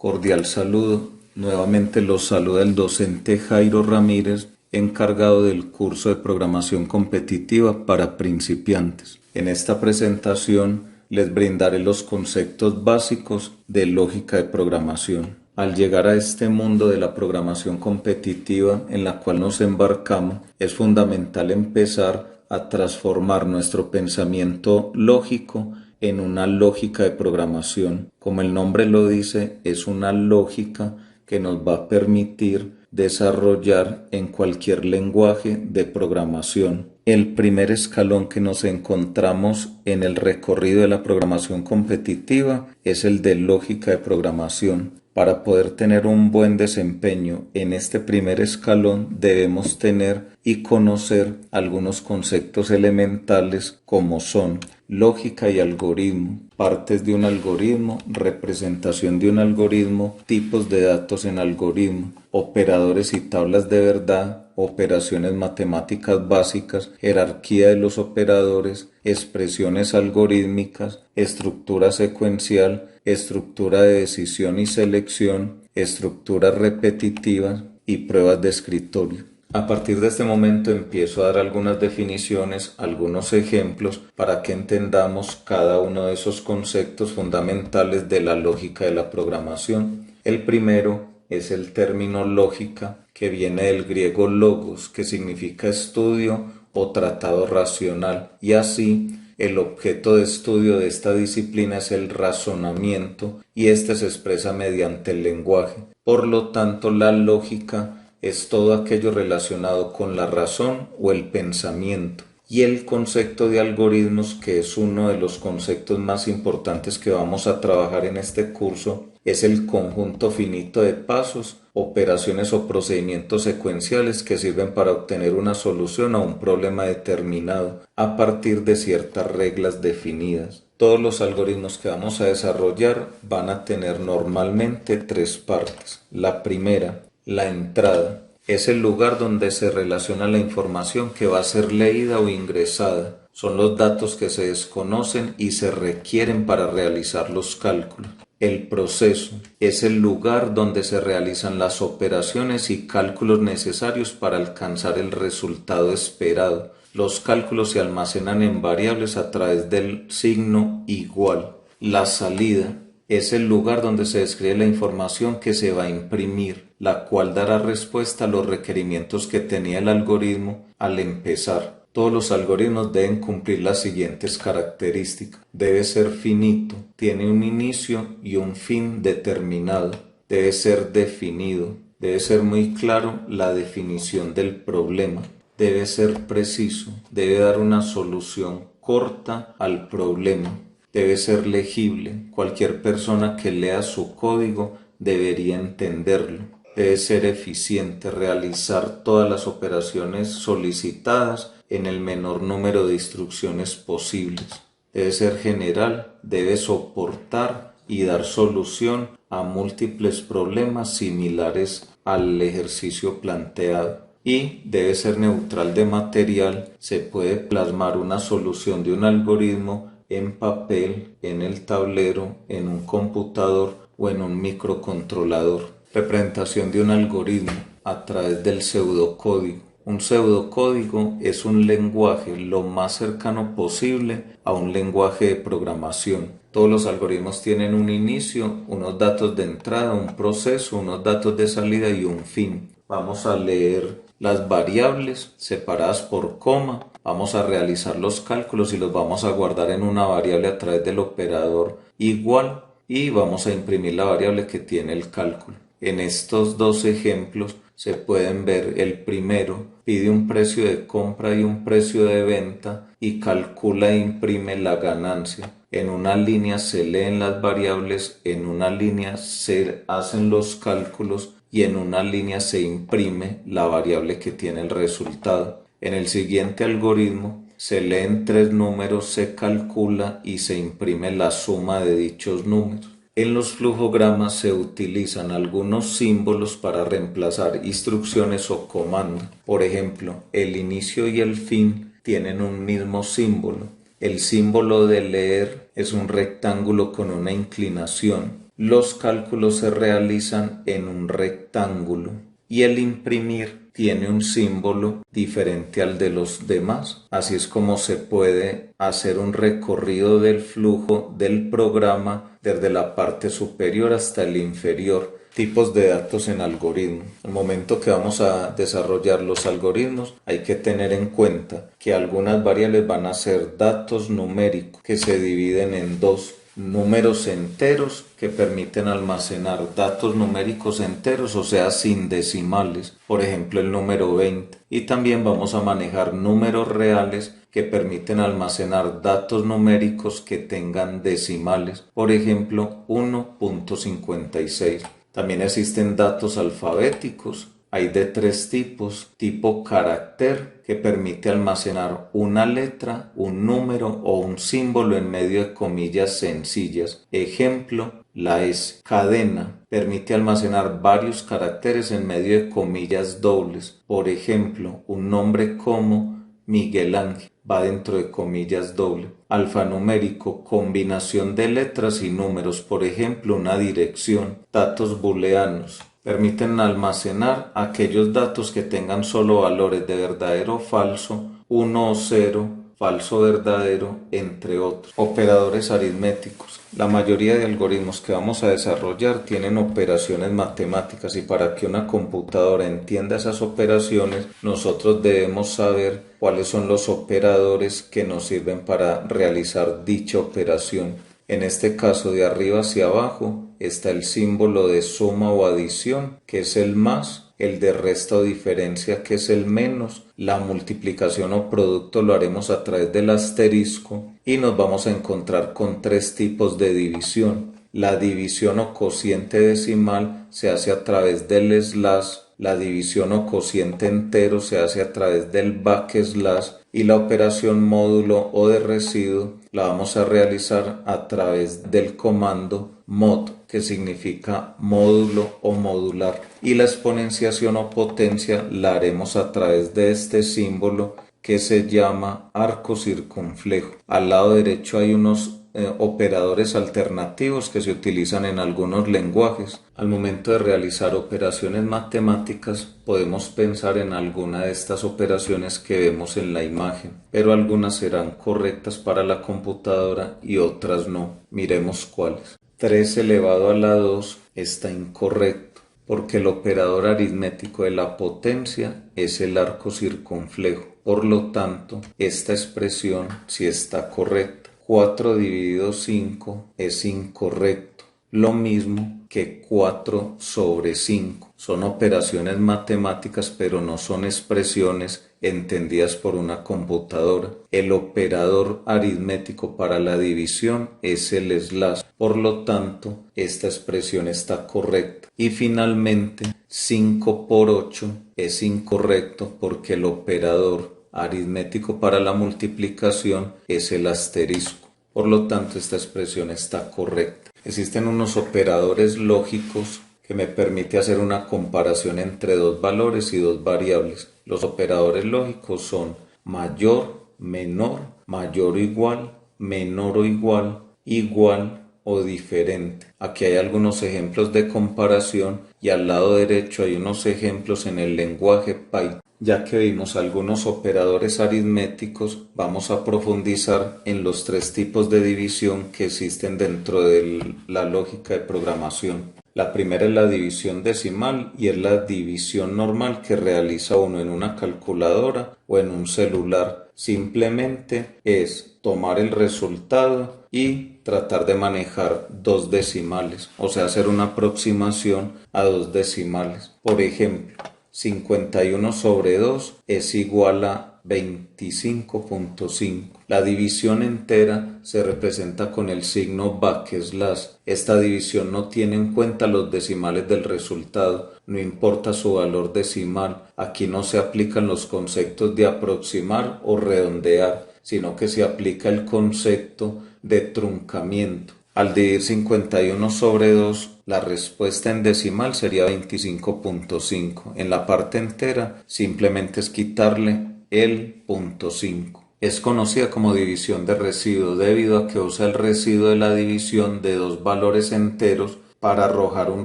Cordial saludo. Nuevamente los saluda el docente Jairo Ramírez, encargado del curso de programación competitiva para principiantes. En esta presentación les brindaré los conceptos básicos de lógica de programación. Al llegar a este mundo de la programación competitiva en la cual nos embarcamos, es fundamental empezar a transformar nuestro pensamiento lógico en una lógica de programación. Como el nombre lo dice, es una lógica que nos va a permitir desarrollar en cualquier lenguaje de programación. El primer escalón que nos encontramos en el recorrido de la programación competitiva es el de lógica de programación. Para poder tener un buen desempeño en este primer escalón debemos tener y conocer algunos conceptos elementales como son lógica y algoritmo, partes de un algoritmo, representación de un algoritmo, tipos de datos en algoritmo, operadores y tablas de verdad, operaciones matemáticas básicas, jerarquía de los operadores, expresiones algorítmicas, estructura secuencial, estructura de decisión y selección, estructuras repetitivas y pruebas de escritorio. A partir de este momento empiezo a dar algunas definiciones, algunos ejemplos para que entendamos cada uno de esos conceptos fundamentales de la lógica de la programación. El primero es el término lógica, que viene del griego logos, que significa estudio o tratado racional, y así el objeto de estudio de esta disciplina es el razonamiento y este se expresa mediante el lenguaje. Por lo tanto, la lógica es todo aquello relacionado con la razón o el pensamiento. Y el concepto de algoritmos, que es uno de los conceptos más importantes que vamos a trabajar en este curso, es el conjunto finito de pasos, operaciones o procedimientos secuenciales que sirven para obtener una solución a un problema determinado a partir de ciertas reglas definidas. Todos los algoritmos que vamos a desarrollar van a tener normalmente tres partes. La primera, la entrada, es el lugar donde se relaciona la información que va a ser leída o ingresada. Son los datos que se desconocen y se requieren para realizar los cálculos. El proceso es el lugar donde se realizan las operaciones y cálculos necesarios para alcanzar el resultado esperado. Los cálculos se almacenan en variables a través del signo igual. La salida es el lugar donde se describe la información que se va a imprimir, la cual dará respuesta a los requerimientos que tenía el algoritmo al empezar. Todos los algoritmos deben cumplir las siguientes características. Debe ser finito, tiene un inicio y un fin determinado. Debe ser definido, debe ser muy claro la definición del problema. Debe ser preciso, debe dar una solución corta al problema. Debe ser legible, cualquier persona que lea su código debería entenderlo. Debe ser eficiente, realizar todas las operaciones solicitadas en el menor número de instrucciones posibles. Debe ser general, debe soportar y dar solución a múltiples problemas similares al ejercicio planteado. Y debe ser neutral de material, se puede plasmar una solución de un algoritmo en papel, en el tablero, en un computador o en un microcontrolador. Representación de un algoritmo a través del pseudocódigo. Un pseudocódigo es un lenguaje lo más cercano posible a un lenguaje de programación. Todos los algoritmos tienen un inicio, unos datos de entrada, un proceso, unos datos de salida y un fin. Vamos a leer las variables separadas por coma. Vamos a realizar los cálculos y los vamos a guardar en una variable a través del operador igual y vamos a imprimir la variable que tiene el cálculo. En estos dos ejemplos se pueden ver el primero, pide un precio de compra y un precio de venta y calcula e imprime la ganancia. En una línea se leen las variables, en una línea se hacen los cálculos y en una línea se imprime la variable que tiene el resultado. En el siguiente algoritmo se leen tres números, se calcula y se imprime la suma de dichos números. En los flujogramas se utilizan algunos símbolos para reemplazar instrucciones o comandos. Por ejemplo, el inicio y el fin tienen un mismo símbolo. El símbolo de leer es un rectángulo con una inclinación. los cálculos se realizan en un rectángulo y el imprimir tiene un símbolo diferente al de los demás. Así es como se puede hacer un recorrido del flujo del programa desde la parte superior hasta el inferior. Tipos de datos en algoritmos. Al momento que vamos a desarrollar los algoritmos, hay que tener en cuenta que algunas variables van a ser datos numéricos que se dividen en dos: números enteros que permiten almacenar datos numéricos enteros, o sea, sin decimales, por ejemplo el número 20, y también vamos a manejar números reales que permiten almacenar datos numéricos que tengan decimales, por ejemplo 1.56. También existen datos alfabéticos. Hay de tres tipos: tipo carácter, que permite almacenar una letra, un número o un símbolo en medio de comillas sencillas. Ejemplo, la S. Cadena, permite almacenar varios caracteres en medio de comillas dobles. Por ejemplo, un nombre como Miguel Ángel va dentro de comillas dobles. Alfanumérico, combinación de letras y números, por ejemplo, una dirección. Datos booleanos, permiten almacenar aquellos datos que tengan solo valores de verdadero o falso, 1 o 0, falso o verdadero, entre otros. Operadores aritméticos. La mayoría de algoritmos que vamos a desarrollar tienen operaciones matemáticas, y para que una computadora entienda esas operaciones, nosotros debemos saber cuáles son los operadores que nos sirven para realizar dicha operación. En este caso, de arriba hacia abajo está el símbolo de suma o adición, que es el más; el de resta o diferencia, que es el menos; la multiplicación o producto lo haremos a través del asterisco, y nos vamos a encontrar con tres tipos de división. La división o cociente decimal se hace a través del slash, la división o cociente entero se hace a través del backslash, y la operación módulo o de residuo la vamos a realizar a través del comando mod, que significa módulo o modular, y la exponenciación o potencia la haremos a través de este símbolo que se llama arco circunflejo. Al lado derecho hay unos operadores alternativos que se utilizan en algunos lenguajes. Al momento de realizar operaciones matemáticas podemos pensar en alguna de estas operaciones que vemos en la imagen, pero algunas serán correctas para la computadora y otras no. Miremos cuáles. 3 elevado a la 2 está incorrecto, porque el operador aritmético de la potencia es el arco circunflejo. Por lo tanto, esta expresión sí está correcta. 4 dividido 5 es incorrecto, lo mismo que 4 sobre 5. Son operaciones matemáticas, pero no son expresiones entendidas por una computadora. El operador aritmético para la división es el slash, por lo tanto, esta expresión está correcta. Y finalmente, 5 por 8 es incorrecto, porque el operador aritmético para la multiplicación es el asterisco. Por lo tanto, esta expresión está correcta. Existen unos operadores lógicos que me permiten hacer una comparación entre dos valores y dos variables. Los operadores lógicos son mayor, menor, mayor o igual, menor o igual, igual o diferente. Aquí hay algunos ejemplos de comparación, y al lado derecho hay unos ejemplos en el lenguaje Python. Ya que vimos algunos operadores aritméticos, vamos a profundizar en los tres tipos de división que existen dentro de la lógica de programación. La primera es la división decimal, y es la división normal que realiza uno en una calculadora o en un celular. Simplemente es tomar el resultado y tratar de manejar dos decimales, o sea, hacer una aproximación a dos decimales. Por ejemplo, 51 sobre 2 es igual a 25.5. La división entera se representa con el signo backslash. Esta división no tiene en cuenta los decimales del resultado, no importa su valor decimal. Aquí no se aplican los conceptos de aproximar o redondear, sino que se aplica el concepto de truncamiento. Al dividir 51 sobre 2, la respuesta en decimal sería 25.5. En la parte entera simplemente es quitarle el punto 5. Es conocida como división de residuo debido a que usa el residuo de la división de dos valores enteros para arrojar un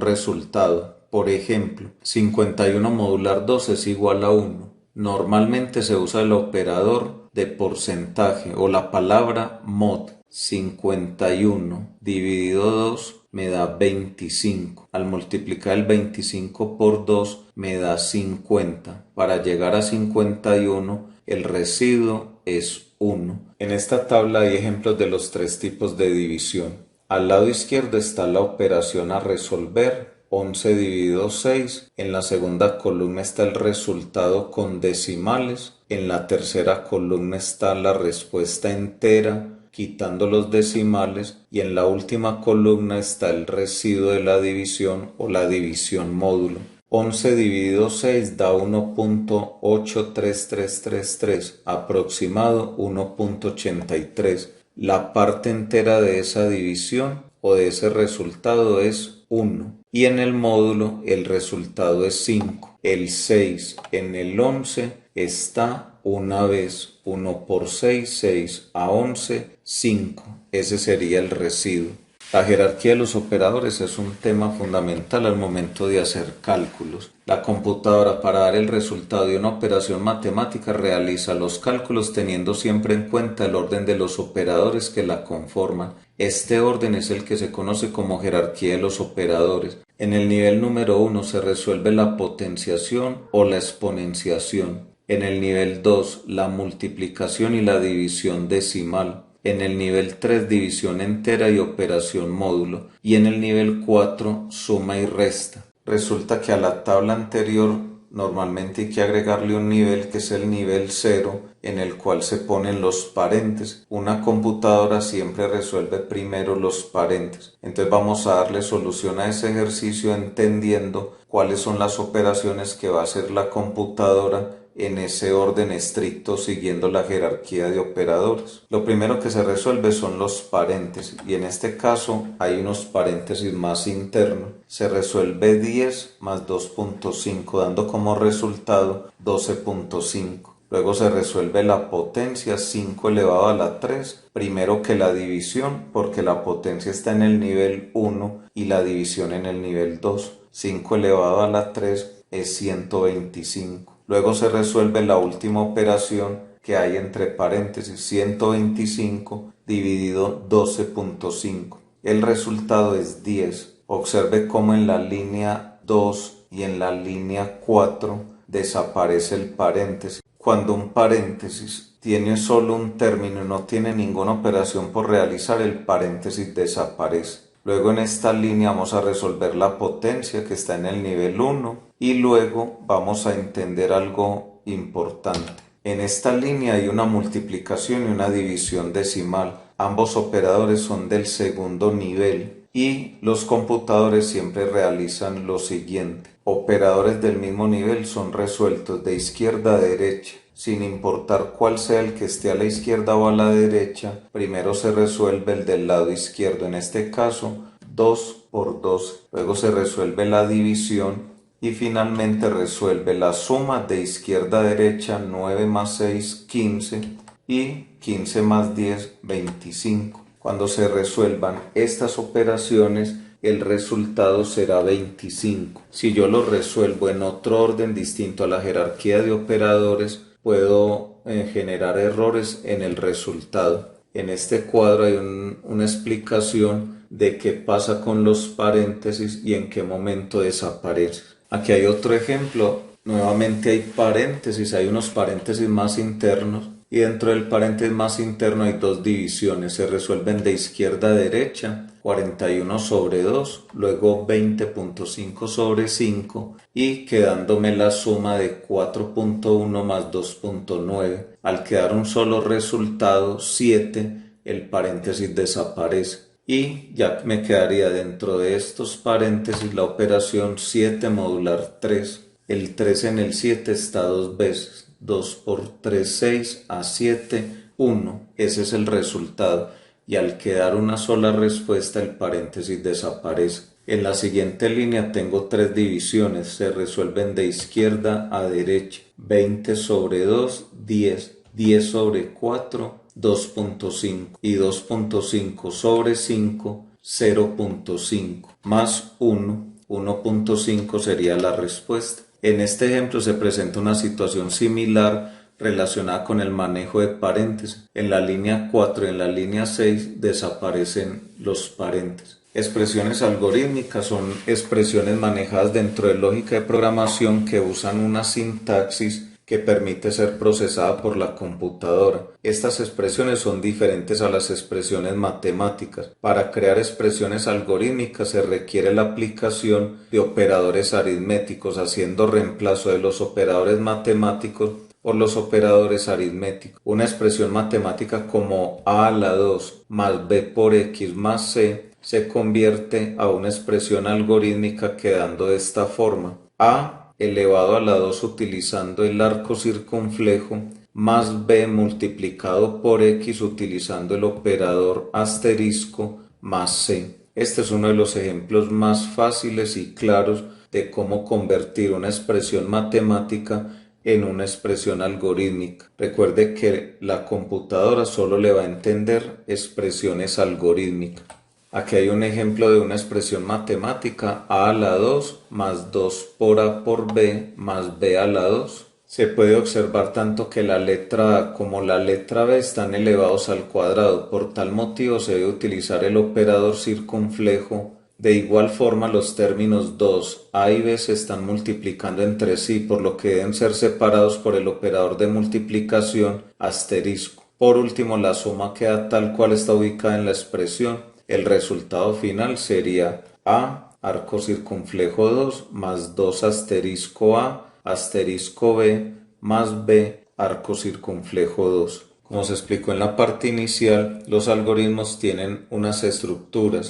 resultado. Por ejemplo, 51 modular 2 es igual a 1. Normalmente se usa el operador de porcentaje o la palabra mod. 51 dividido 2 me da 25. Al multiplicar el 25 por 2 me da 50. Para llegar a 51, el residuo es 1. En esta tabla hay ejemplos de los tres tipos de división. Al lado izquierdo está la operación a resolver, 11 dividido 6. En la segunda columna está el resultado con decimales. En la tercera columna está la respuesta entera, quitando los decimales, y en la última columna está el residuo de la división o la división módulo. 11 dividido 6 da 1.83333, aproximado 1.83. La parte entera de esa división o de ese resultado es 1. Y en el módulo el resultado es 5. El 6 en el 11 está una vez. 1 por 6, 6 a 11, 5. Ese sería el residuo. La jerarquía de los operadores es un tema fundamental al momento de hacer cálculos. La computadora, para dar el resultado de una operación matemática, realiza los cálculos teniendo siempre en cuenta el orden de los operadores que la conforman. Este orden es el que se conoce como jerarquía de los operadores. En el nivel número 1 se resuelve la potenciación o la exponenciación. En el nivel 2, la multiplicación y la división decimal. En el nivel 3, división entera y operación módulo. Y en el nivel 4, suma y resta. Resulta que a la tabla anterior normalmente hay que agregarle un nivel que es el nivel 0, en el cual se ponen los paréntesis. Una computadora siempre resuelve primero los paréntesis. Entonces vamos a darle solución a ese ejercicio entendiendo cuáles son las operaciones que va a hacer la computadora en ese orden estricto siguiendo la jerarquía de operadores. Lo primero que se resuelve son los paréntesis y en este caso hay unos paréntesis más internos. Se resuelve 10 más 2.5 dando como resultado 12.5. Luego se resuelve la potencia 5 elevado a la 3, primero que la división porque la potencia está en el nivel 1 y la división en el nivel 2. 5 elevado a la 3 es 125. Luego se resuelve la última operación que hay entre paréntesis 125 dividido 12.5. El resultado es 10. Observe cómo en la línea 2 y en la línea 4 desaparece el paréntesis. Cuando un paréntesis tiene solo un término y no tiene ninguna operación por realizar, el paréntesis desaparece. Luego en esta línea vamos a resolver la potencia que está en el nivel 1 y luego vamos a entender algo importante. En esta línea hay una multiplicación y una división decimal. Ambos operadores son del segundo nivel y los computadores siempre realizan lo siguiente. Operadores del mismo nivel son resueltos de izquierda a derecha. Sin importar cuál sea el que esté a la izquierda o a la derecha, primero se resuelve el del lado izquierdo, en este caso 2 por 2. Luego se resuelve la división y finalmente resuelve la suma de izquierda a derecha, 9 más 6, 15 y 15 más 10, 25. Cuando se resuelvan estas operaciones, el resultado será 25. Si yo lo resuelvo en otro orden distinto a la jerarquía de operadores, puedo generar errores en el resultado. En este cuadro hay una explicación de qué pasa con los paréntesis y en qué momento desaparece. Aquí hay otro ejemplo. Nuevamente hay paréntesis, hay unos paréntesis más internos y dentro del paréntesis más interno hay dos divisiones. Se resuelven de izquierda a derecha. 41 sobre 2, luego 20.5 sobre 5 y quedándome la suma de 4.1 más 2.9. Al quedar un solo resultado, 7, el paréntesis desaparece y ya me quedaría dentro de estos paréntesis la operación 7 modular 3. El 3 en el 7 está dos veces. 2 por 3, 6 a 7, 1. Ese es el resultado. Y al quedar una sola respuesta el paréntesis desaparece. En la siguiente línea tengo tres divisiones, se resuelven de izquierda a derecha. 20 sobre 2, 10. 10 sobre 4, 2.5 y 2.5 sobre 5 0.5 más 1, 1.5 sería la respuesta. En este ejemplo se presenta una situación similar relacionada con el manejo de paréntesis. En la línea 4 y en la línea 6 desaparecen los paréntesis. Expresiones algorítmicas son expresiones manejadas dentro de lógica de programación que usan una sintaxis que permite ser procesada por la computadora. Estas expresiones son diferentes a las expresiones matemáticas. Para crear expresiones algorítmicas se requiere la aplicación de operadores aritméticos, haciendo reemplazo de los operadores matemáticos por los operadores aritméticos. Una expresión matemática como a a la 2 más b por x más c se convierte a una expresión algorítmica quedando de esta forma: a elevado a la 2 utilizando el arco circunflejo más b multiplicado por x utilizando el operador asterisco más c. Este es uno de los ejemplos más fáciles y claros de cómo convertir una expresión matemática en una expresión algorítmica. Recuerde que la computadora solo le va a entender expresiones algorítmicas. Aquí hay un ejemplo de una expresión matemática: a a la 2 más 2 por a por b más b a la 2. Se puede observar tanto que la letra a como la letra b están elevados al cuadrado. Por tal motivo se debe utilizar el operador circunflejo. De igual forma, los términos 2, a y b se están multiplicando entre sí, por lo que deben ser separados por el operador de multiplicación asterisco. Por último, la suma queda tal cual está ubicada en la expresión. El resultado final sería a arco circunflejo 2 más 2 asterisco a asterisco b más b arco circunflejo 2. Como se explicó en la parte inicial, los algoritmos tienen unas estructura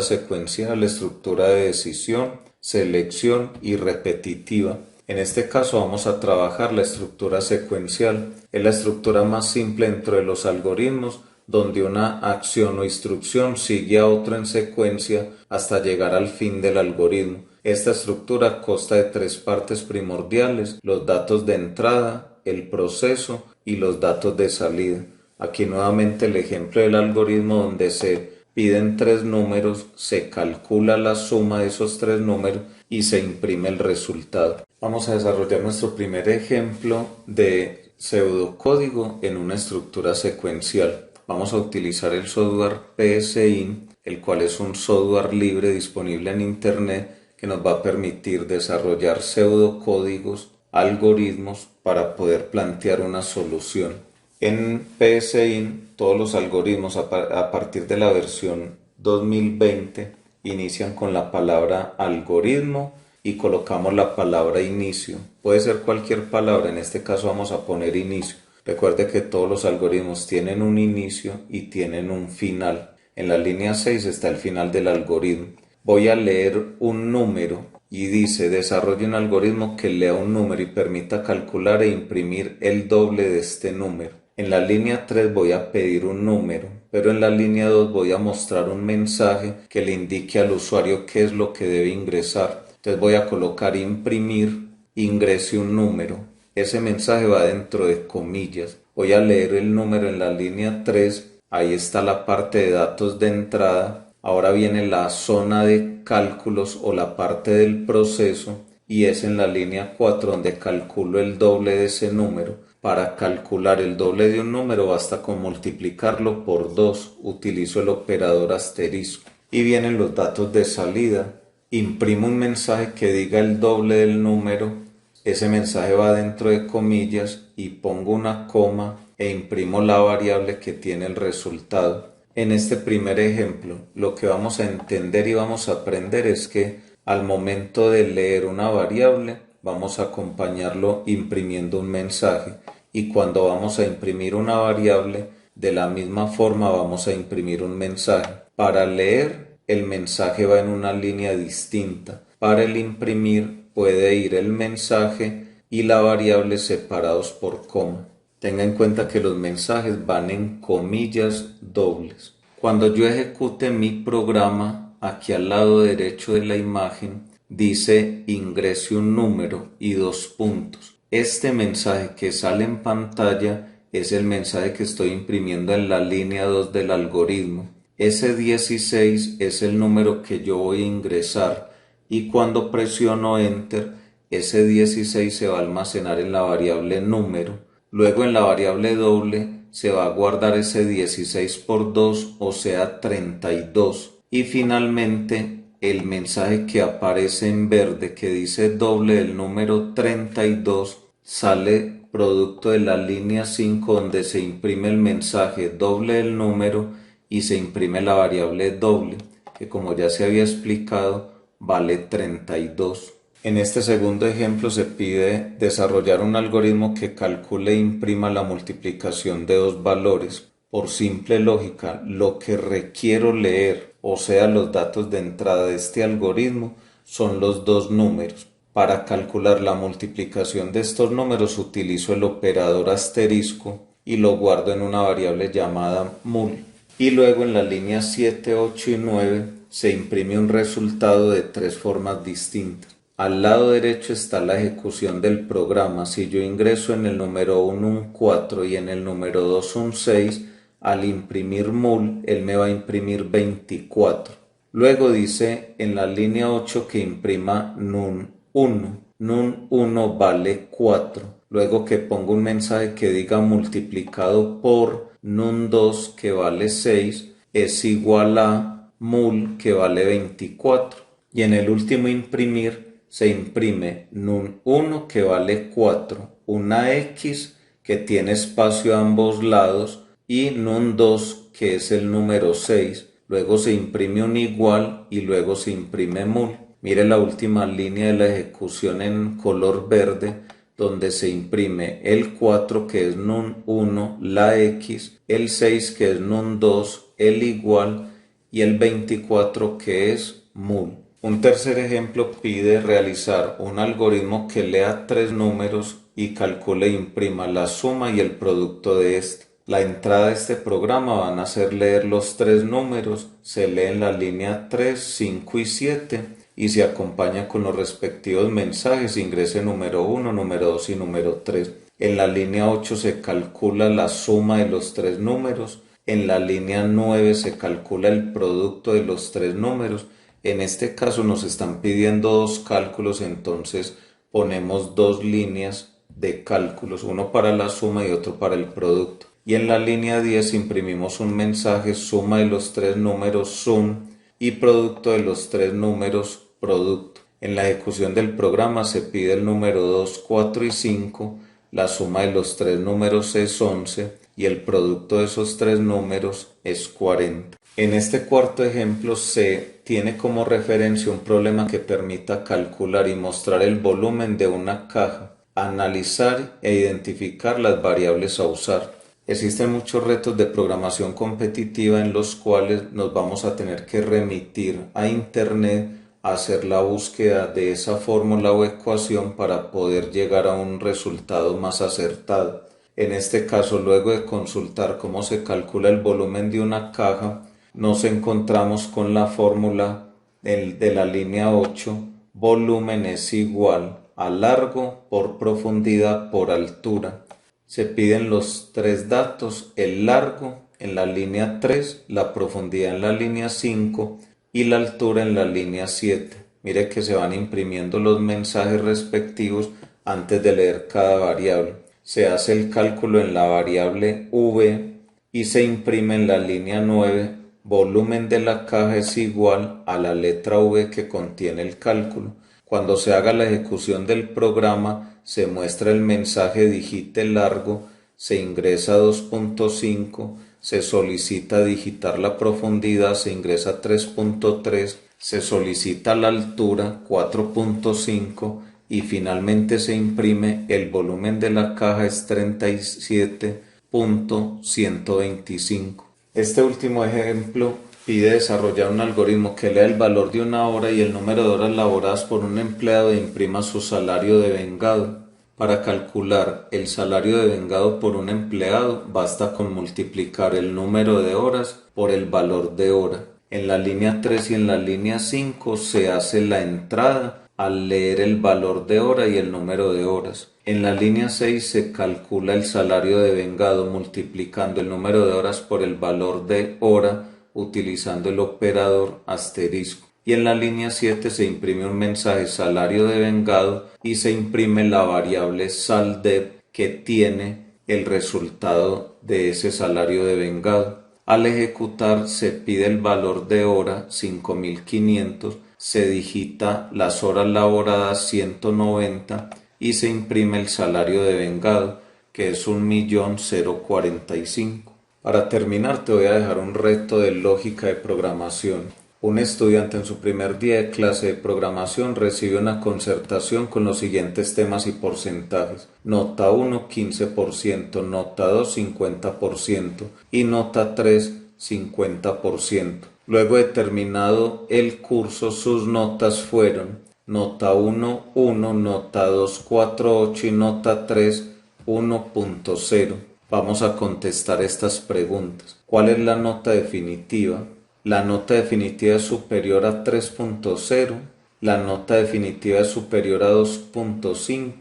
secuencial, estructura de decisión, selección y repetitiva. En este caso vamos a trabajar la estructura secuencial. Es la estructura más simple dentro de los algoritmos, donde una acción o instrucción sigue a otra en secuencia hasta llegar al fin del algoritmo. Esta estructura consta de tres partes primordiales: los datos de entrada, el proceso y los datos de salida. Aquí nuevamente el ejemplo del algoritmo donde se piden tres números, se calcula la suma de esos tres números y se imprime el resultado. Vamos a desarrollar nuestro primer ejemplo de pseudocódigo en una estructura secuencial. Vamos a utilizar el software PSIN, el cual es un software libre disponible en internet que nos va a permitir desarrollar pseudocódigos, algoritmos para poder plantear una solución. En PSIN todos los algoritmos a partir de la versión 2020 inician con la palabra algoritmo y colocamos la palabra inicio. Puede ser cualquier palabra, en este caso vamos a poner inicio. Recuerde que todos los algoritmos tienen un inicio y tienen un final. En la línea 6 está el final del algoritmo. Voy a leer un número y dice: desarrolle un algoritmo que lea un número y permita calcular e imprimir el doble de este número. En la línea 3 voy a pedir un número, pero en la línea 2 voy a mostrar un mensaje que le indique al usuario qué es lo que debe ingresar. Entonces voy a colocar imprimir, ingrese un número. Ese mensaje va dentro de comillas. Voy a leer el número en la línea 3, ahí está la parte de datos de entrada. Ahora viene la zona de cálculos o la parte del proceso y es en la línea 4 donde calculo el doble de ese número. Para calcular el doble de un número basta con multiplicarlo por 2, utilizo el operador asterisco. Y vienen los datos de salida. Imprimo un mensaje que diga el doble del número. Ese mensaje va dentro de comillas y pongo una coma e imprimo la variable que tiene el resultado. En este primer ejemplo, lo que vamos a entender y vamos a aprender es que al momento de leer una variable, vamos a acompañarlo imprimiendo un mensaje. Y cuando vamos a imprimir una variable, de la misma forma vamos a imprimir un mensaje. Para leer, el mensaje va en una línea distinta. Para el imprimir, puede ir el mensaje y la variable separados por coma. Tenga en cuenta que los mensajes van en comillas dobles. Cuando yo ejecute mi programa, aquí al lado derecho de la imagen dice ingrese un número y 2 puntos. Este mensaje que sale en pantalla es el mensaje que estoy imprimiendo en la línea 2 del algoritmo. ese 16 es el número que yo voy a ingresar y cuando presiono Enter, ese 16 se va a almacenar en la variable número. Luego en la variable doble se va a guardar ese 16 por 2, o sea 32. Y finalmente el mensaje que aparece en verde que dice doble del número 32 sale producto de la línea 5 donde se imprime el mensaje doble del número y se imprime la variable doble, que como ya se había explicado, vale 32. En este segundo ejemplo se pide desarrollar un algoritmo que calcule e imprima la multiplicación de dos valores. Por simple lógica, lo que requiero leer, o sea, los datos de entrada de este algoritmo, son los dos números. Para calcular la multiplicación de estos números utilizo el operador asterisco y lo guardo en una variable llamada mul. Y luego en las líneas 7, 8 y 9 se imprime un resultado de tres formas distintas. Al lado derecho está la ejecución del programa. Si yo ingreso en el número 1 un 4 y en el número 2 un 6, al imprimir mul, él me va a imprimir 24. Luego dice en la línea 8 que imprima num 1. Num 1 vale 4. Luego que pongo un mensaje que diga multiplicado por num 2 que vale 6 es igual a mul que vale 24. Y en el último imprimir se imprime num 1 que vale 4, una X que tiene espacio a ambos lados y num 2 que es el número 6. Luego se imprime un igual y luego se imprime mul. Mire la última línea de la ejecución en color verde, donde se imprime el 4 que es num 1, la X, el 6 que es num 2, el igual y el 24 que es mul. Un tercer ejemplo pide realizar un algoritmo que lea tres números y calcule e imprima la suma y el producto de este. La entrada de este programa van a ser leer los tres números, se lee en la línea 3, 5 y 7 y se acompaña con los respectivos mensajes, ingrese número 1, número 2 y número 3. En la línea 8 se calcula la suma de los tres números, en la línea 9 se calcula el producto de los tres números. En este caso nos están pidiendo dos cálculos, entonces ponemos dos líneas de cálculos, uno para la suma y otro para el producto. Y en la línea 10 imprimimos un mensaje suma de los tres números sum y producto de los tres números producto. En la ejecución del programa se pide el número 2, 4 y 5, la suma de los tres números es 11 y el producto de esos tres números es 40. En este cuarto ejemplo se tiene como referencia un problema que permita calcular y mostrar el volumen de una caja, analizar e identificar las variables a usar. Existen muchos retos de programación competitiva en los cuales nos vamos a tener que remitir a Internet a hacer la búsqueda de esa fórmula o ecuación para poder llegar a un resultado más acertado. En este caso, luego de consultar cómo se calcula el volumen de una caja, nos encontramos con la fórmula de la línea 8, volumen es igual a largo por profundidad por altura. Se piden los tres datos, el largo en la línea 3, la profundidad en la línea 5 y la altura en la línea 7. Mire que se van imprimiendo los mensajes respectivos antes de leer cada variable. Se hace el cálculo en la variable V y se imprime en la línea 9, volumen de la caja es igual a la letra V que contiene el cálculo. Cuando se haga la ejecución del programa, se muestra el mensaje digite largo, se ingresa 2.5, se solicita digitar la profundidad, se ingresa 3.3, se solicita la altura 4.5 y finalmente se imprime el volumen de la caja es 37.125. Este último ejemplo pide desarrollar un algoritmo que lea el valor de una hora y el número de horas laboradas por un empleado e imprima su salario devengado. Para calcular el salario devengado por un empleado, basta con multiplicar el número de horas por el valor de hora. En la línea 3 y en la línea 5 se hace la entrada al leer el valor de hora y el número de horas. En la línea 6 se calcula el salario devengado multiplicando el número de horas por el valor de hora utilizando el operador asterisco. Y en la línea 7 se imprime un mensaje salario devengado y se imprime la variable SALDEV que tiene el resultado de ese salario devengado. Al ejecutar se pide el valor de hora 5500, se digita las horas laboradas 190 y se imprime el salario devengado que es 1.045.000. Para terminar te voy a dejar un reto de lógica de programación. Un estudiante en su primer día de clase de programación recibe una concertación con los siguientes temas y porcentajes. Nota 1, 15%, nota 2, 50% y nota 3, 50%. Luego de terminado el curso, sus notas fueron nota 1, 1, nota 2, 4, 8 y nota 3, 1.0. Vamos a contestar estas preguntas. ¿Cuál es la nota definitiva? La nota definitiva es superior a 3.0. La nota definitiva es superior a 2.5.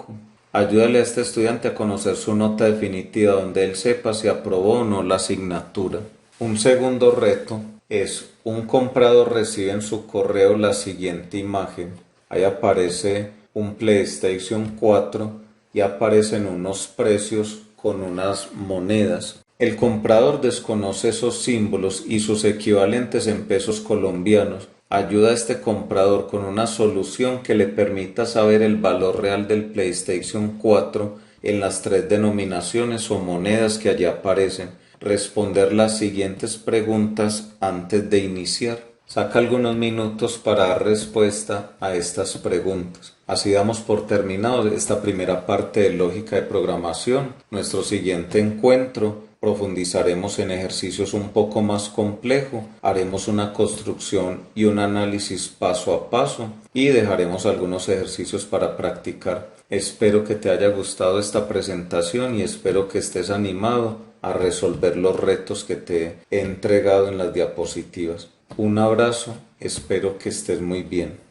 Ayúdale a este estudiante a conocer su nota definitiva donde él sepa si aprobó o no la asignatura. Un segundo reto es: un comprador recibe en su correo la siguiente imagen. Ahí aparece un PlayStation 4 y aparecen unos precios con unas monedas. El comprador desconoce esos símbolos y sus equivalentes en pesos colombianos. Ayuda a este comprador con una solución que le permita saber el valor real del PlayStation 4 en las 3 denominaciones o monedas que allí aparecen. Responder las siguientes preguntas antes de iniciar. Saca algunos minutos para dar respuesta a estas preguntas. Así damos por terminado esta primera parte de lógica de programación. Nuestro siguiente encuentro profundizaremos en ejercicios un poco más complejos, haremos una construcción y un análisis paso a paso y dejaremos algunos ejercicios para practicar. Espero que te haya gustado esta presentación y espero que estés animado a resolver los retos que te he entregado en las diapositivas. Un abrazo, espero que estés muy bien.